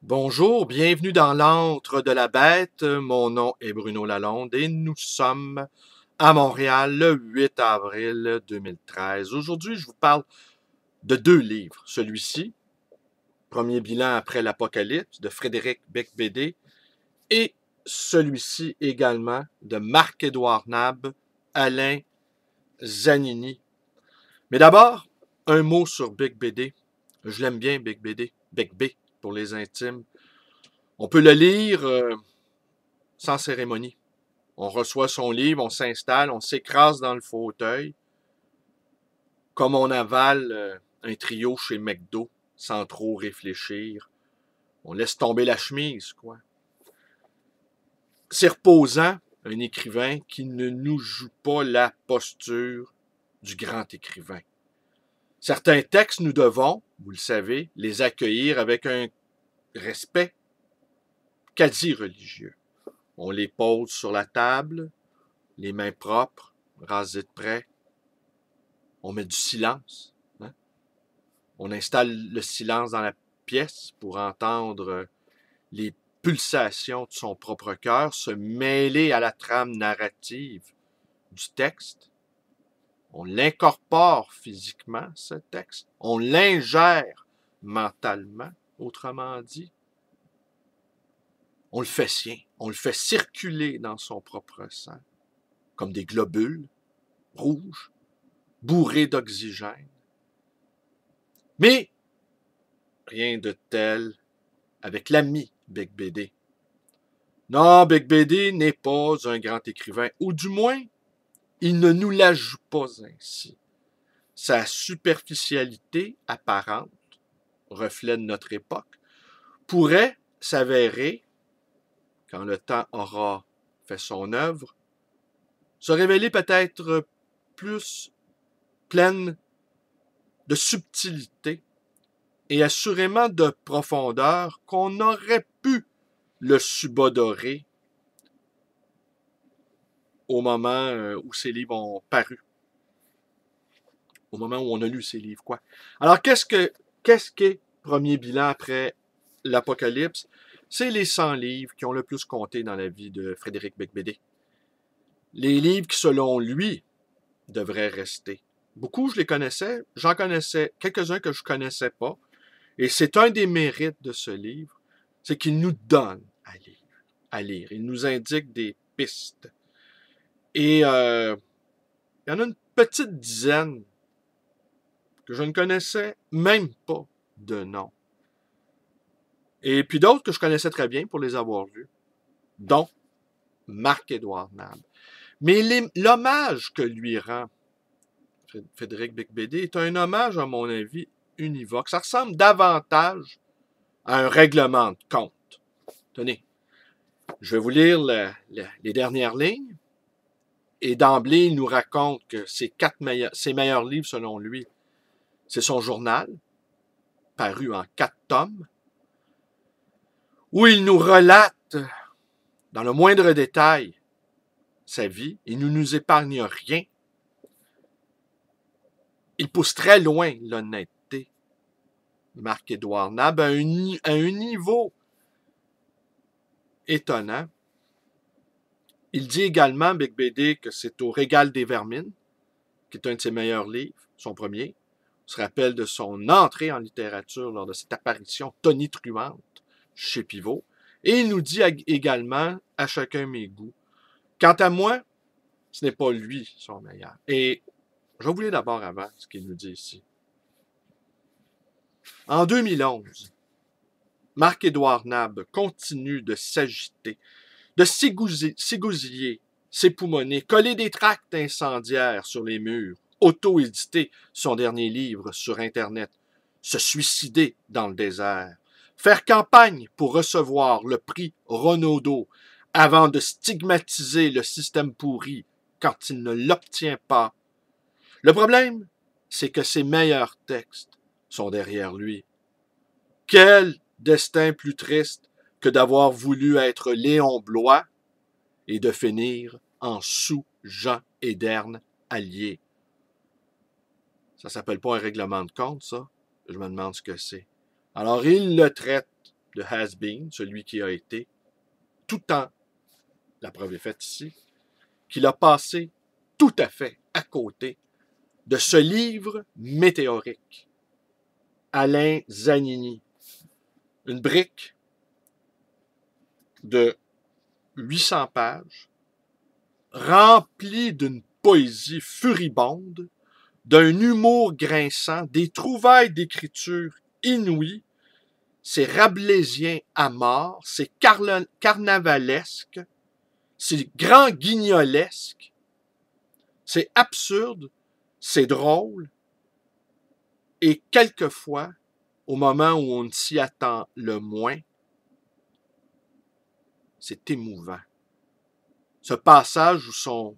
Bonjour, bienvenue dans l'antre de la bête. Mon nom est Bruno Lalonde et nous sommes à Montréal le 8 avril 2013. Aujourd'hui, je vous parle de deux livres. Celui-ci, Premier bilan après l'Apocalypse, de Frédéric Beigbeder, et celui-ci également de Marc-Édouard Nab, Alain Zanini. Mais d'abord, un mot sur Beigbeder. Je l'aime bien, Beigbeder, Beigbeder pour les intimes. On peut le lire sans cérémonie. On reçoit son livre, on s'installe, on s'écrase dans le fauteuil, comme on avale un trio chez McDo, sans trop réfléchir. On laisse tomber la chemise, quoi. C'est reposant, un écrivain qui ne nous joue pas la posture du grand écrivain. Certains textes, nous devons, vous le savez, les accueillir avec un respect quasi religieux. On les pose sur la table, les mains propres, rasées de près. On met du silence. Hein? On installe le silence dans la pièce pour entendre les pulsations de son propre cœur se mêler à la trame narrative du texte. On l'incorpore physiquement, ce texte. On l'ingère mentalement, autrement dit. On le fait sien. On le fait circuler dans son propre sang, comme des globules rouges, bourrés d'oxygène. Mais rien de tel avec l'ami Beigbeder. Non, Beigbeder n'est pas un grand écrivain, ou du moins, il ne nous la joue pas ainsi. Sa superficialité apparente, reflet de notre époque, pourrait s'avérer, quand le temps aura fait son œuvre, se révéler peut-être plus pleine de subtilité et assurément de profondeur qu'on aurait pu le subodorer au moment où ces livres ont paru. Au moment où on a lu ces livres, quoi. Alors, qu'est-ce qu'est Premier bilan après l'Apocalypse? C'est les 100 livres qui ont le plus compté dans la vie de Frédéric Beigbeder. Les livres qui, selon lui, devraient rester. Beaucoup, je les connaissais. J'en connaissais quelques-uns que je ne connaissais pas. Et c'est un des mérites de ce livre, c'est qu'il nous donne à lire. Il nous indique des pistes. Et il y en a une petite dizaine que je ne connaissais même pas de nom. Et puis d'autres que je connaissais très bien pour les avoir lus, dont Marc-Édouard Nab. Mais l'hommage que lui rend Frédéric Beigbeder est un hommage, à mon avis, univoque. Ça ressemble davantage à un règlement de compte. Tenez, je vais vous lire les dernières lignes. Et d'emblée, il nous raconte que ses meilleurs livres, selon lui, c'est son journal, paru en 4 tomes, où il nous relate, dans le moindre détail, sa vie. Il ne nous épargne rien. Il pousse très loin l'honnêteté. Marc-Édouard Nab à un niveau étonnant. Il dit également, Beigbeder, que c'est au Régal des Vermines, qui est un de ses meilleurs livres, son premier. On se rappelle de son entrée en littérature lors de cette apparition tonitruante chez Pivot. Et il nous dit également, à chacun mes goûts. Quant à moi, ce n'est pas lui son meilleur. Et je vais vous lire d'abord avant ce qu'il nous dit ici. En 2011, Marc-Édouard Nab continue de s'agiter, de s'égousiller, s'époumoner, coller des tracts incendiaires sur les murs, auto-éditer son dernier livre sur Internet, se suicider dans le désert, faire campagne pour recevoir le prix Renaudot avant de stigmatiser le système pourri quand il ne l'obtient pas. Le problème, c'est que ses meilleurs textes sont derrière lui. Quel destin plus triste que d'avoir voulu être Léon Bloy et de finir en sous-Jean Ederne allié. Ça s'appelle pas un règlement de compte, ça? Je me demande ce que c'est. Alors, il le traite le has-been, celui qui a été, tout en, la preuve est faite ici, qu'il a passé tout à fait à côté de ce livre météorique. Alain Zanini, une brique de 800 pages, remplie d'une poésie furibonde, d'un humour grinçant, des trouvailles d'écriture inouïes. C'est rabelaisien à mort, c'est carnavalesque, c'est grand guignolesque, c'est absurde, c'est drôle, et quelquefois, au moment où on s'y attend le moins, c'est émouvant. Ce passage où son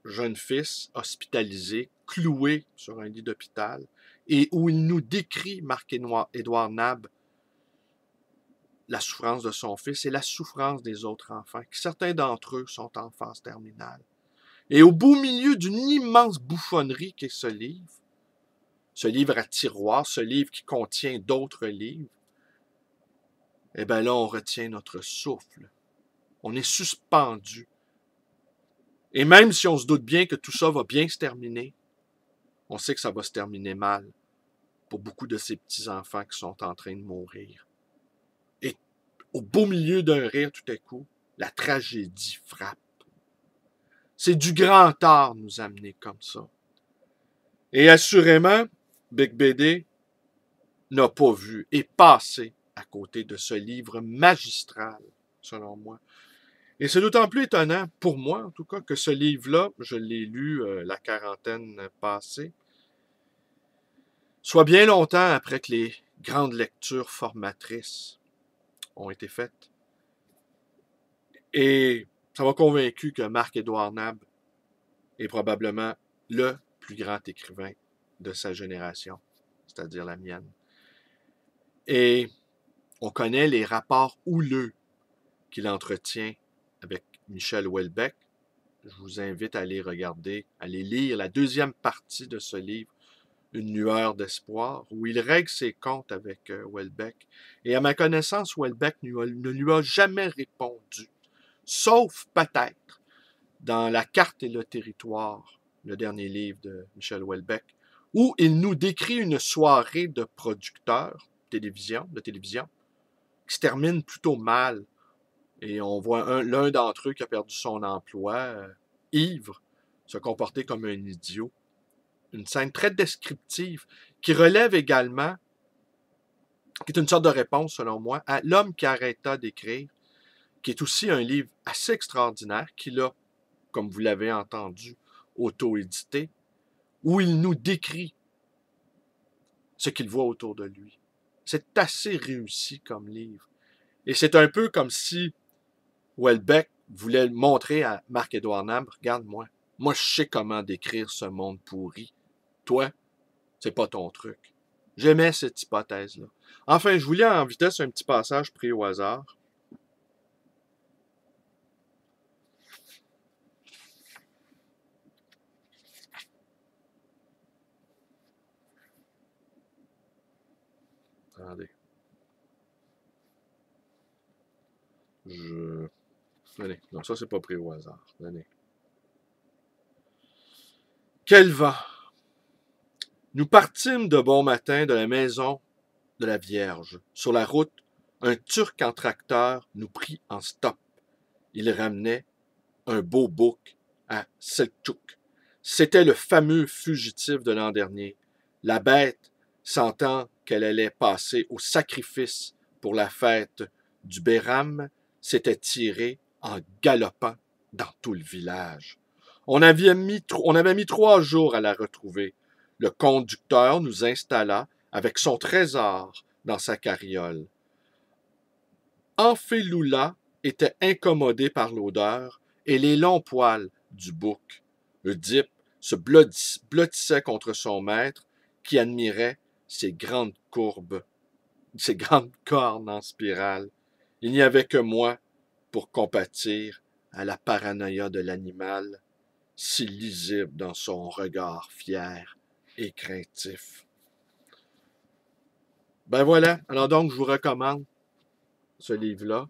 jeune fils, hospitalisé, cloué sur un lit d'hôpital, et où il nous décrit, Marc-Édouard Nab, la souffrance de son fils et la souffrance des autres enfants, que certains d'entre eux sont en phase terminale. Et au beau milieu d'une immense bouffonnerie qu'est ce livre à tiroir, ce livre qui contient d'autres livres, eh bien là, on retient notre souffle. On est suspendu. Et même si on se doute bien que tout ça va bien se terminer, on sait que ça va se terminer mal pour beaucoup de ces petits-enfants qui sont en train de mourir. Et au beau milieu d'un rire, tout à coup, la tragédie frappe. C'est du grand art nous amener comme ça. Et assurément, Big BD n'a pas vu et passé à côté de ce livre magistral, selon moi. Et c'est d'autant plus étonnant, pour moi en tout cas, que ce livre-là, je l'ai lu la quarantaine passée, soit bien longtemps après que les grandes lectures formatrices ont été faites. Et ça m'a convaincu que Marc-Édouard Nab est probablement le plus grand écrivain de sa génération, c'est-à-dire la mienne. Et on connaît les rapports houleux qu'il entretient avec Michel Houellebecq. Je vous invite à aller regarder, à aller lire la deuxième partie de ce livre, Une lueur d'espoir, où il règle ses comptes avec Houellebecq. Et à ma connaissance, Houellebecq ne lui a jamais répondu, sauf peut-être dans La carte et le territoire, le dernier livre de Michel Houellebecq, où il nous décrit une soirée de producteurs de télévision qui se termine plutôt mal. Et on voit l'un d'entre eux qui a perdu son emploi, ivre, se comporter comme un idiot. Une scène très descriptive qui relève également, qui est une sorte de réponse selon moi, à L'homme qui arrêta d'écrire, qui est aussi un livre assez extraordinaire, qu'il a, comme vous l'avez entendu, auto-édité, où il nous décrit ce qu'il voit autour de lui. C'est assez réussi comme livre. Et c'est un peu comme si Houellebecq voulait montrer à Marc-Édouard Nab, regarde-moi, moi je sais comment décrire ce monde pourri. Toi, c'est pas ton truc. J'aimais cette hypothèse-là. Enfin, je vous lis en vitesse un petit passage pris au hasard. Attendez. Allez, non, ça c'est pas pris au hasard. Allez. Quel vent! Nous partîmes de bon matin de la maison de la Vierge. Sur la route, un Turc en tracteur nous prit en stop. Il ramenait un beau bouc à Selçuk. C'était le fameux fugitif de l'an dernier. La bête, sentant qu'elle allait passer au sacrifice pour la fête du Beiram, s'était tirée en galopant dans tout le village. On avait mis 3 jours à la retrouver. Le conducteur nous installa avec son trésor dans sa carriole. Amphéloula était incommodé par l'odeur et les longs poils du bouc. Oedipe se blottissait contre son maître, qui admirait ses grandes courbes, ses grandes cornes en spirale. Il n'y avait que moi pour compatir à la paranoïa de l'animal, si lisible dans son regard fier et craintif. Ben voilà, alors donc je vous recommande ce livre-là.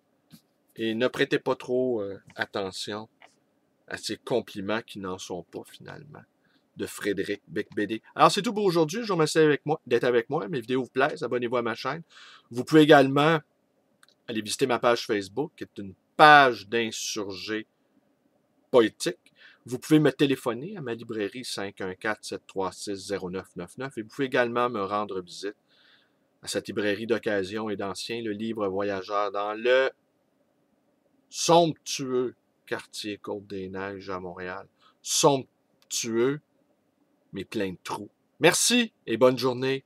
Et ne prêtez pas trop attention à ces compliments qui n'en sont pas finalement, de Frédéric Becbédé. Alors c'est tout pour aujourd'hui. Je vous remercie d'être avec moi. Mes vidéos vous plaisent. Abonnez-vous à ma chaîne. Vous pouvez également aller visiter ma page Facebook, qui est une page d'insurgés poétiques. Vous pouvez me téléphoner à ma librairie 514-736-0999 et vous pouvez également me rendre visite à cette librairie d'occasion et d'anciens, le Livre Voyageur, dans le somptueux quartier Côte-des-Neiges à Montréal. Somptueux, mais plein de trous. Merci et bonne journée.